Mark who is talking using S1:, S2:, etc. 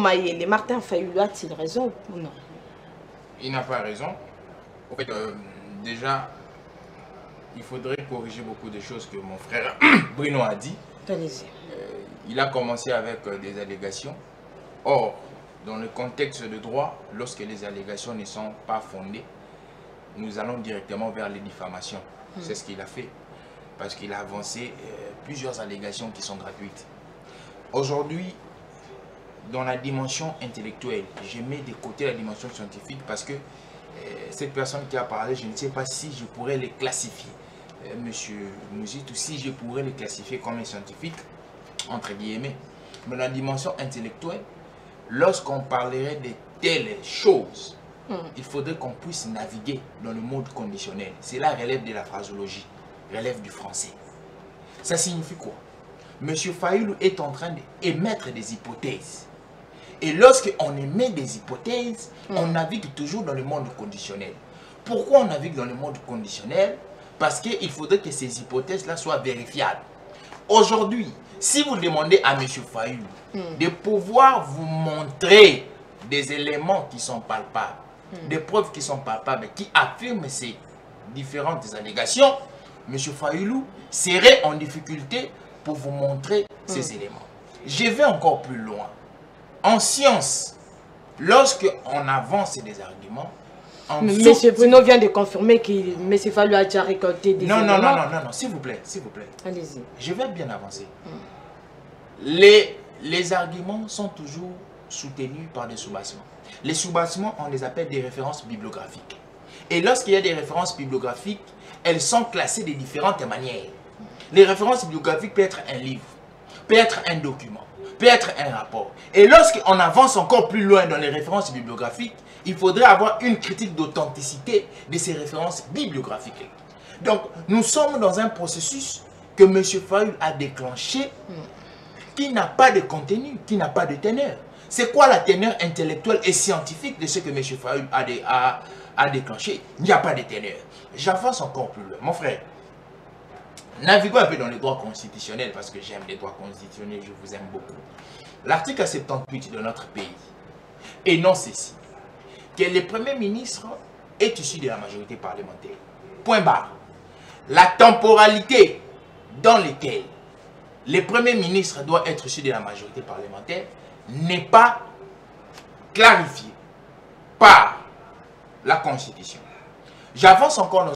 S1: Mayele, Martin Fayulu a-t-il raison ou non?
S2: Il n'a pas raison. En fait, déjà, il faudrait corriger beaucoup de choses que mon frère Bruno a dit.
S1: Allez-y.
S2: Il a commencé avec des allégations. Or, dans le contexte de droit, lorsque les allégations ne sont pas fondées, nous allons directement vers les diffamations. C'est ce qu'il a fait. Parce qu'il a avancé plusieurs allégations qui sont gratuites. Aujourd'hui, dans la dimension intellectuelle, je mets de côté la dimension scientifique parce que cette personne qui a parlé, je ne sais pas si je pourrais les classifier, Monsieur Mouzit, ou si je pourrais les classifier comme un scientifique, entre guillemets. Mais dans la dimension intellectuelle, lorsqu'on parlerait de telles choses, il faudrait qu'on puisse naviguer dans le monde conditionnel. Cela relève de la phraseologie, relève du français. Ça signifie quoi? Monsieur Fayulu est en train d'émettre des hypothèses. Et lorsqu'on émet des hypothèses, on navigue toujours dans le monde conditionnel. Pourquoi on navigue dans le monde conditionnel? Parce qu'il faudrait que ces hypothèses-là soient vérifiables. Aujourd'hui, si vous demandez à monsieur Fayulu de pouvoir vous montrer des éléments qui sont palpables, des preuves qui sont palpables, qui affirment ces différentes allégations, monsieur Fayulu serait en difficulté pour vous montrer ces éléments. Je vais encore plus loin. En science, lorsqu'on avance des arguments,
S1: Monsieur Bruno vient de confirmer que M. Fayulu a déjà récolté des éléments.
S2: Non, s'il vous plaît, s'il vous plaît.
S1: Allez-y.
S2: Je vais bien avancer. Les arguments sont toujours soutenus par des sous-bassements. Les sous-bassements, on les appelle des références bibliographiques. Et lorsqu'il y a des références bibliographiques, elles sont classées de différentes manières. Les références bibliographiques peuvent être un livre, peut être un document, peut être un rapport. Et lorsqu'on avance encore plus loin dans les références bibliographiques, il faudrait avoir une critique d'authenticité de ces références bibliographiques. Donc, nous sommes dans un processus que M. Fayulu a déclenché qui n'a pas de contenu, qui n'a pas de teneur. C'est quoi la teneur intellectuelle et scientifique de ce que M. Fayulu a déclenché? Il n'y a pas de teneur. J'avance encore plus loin. Mon frère, naviguons un peu dans les droits constitutionnels parce que j'aime les droits constitutionnels, je vous aime beaucoup. L'article 78 de notre pays énonce ceci, que le Premier ministre est issu de la majorité parlementaire. Point barre. La temporalité dans laquelle le Premier ministre doit être issu de la majorité parlementaire n'est pas clarifiée par la Constitution. J'avance encore dans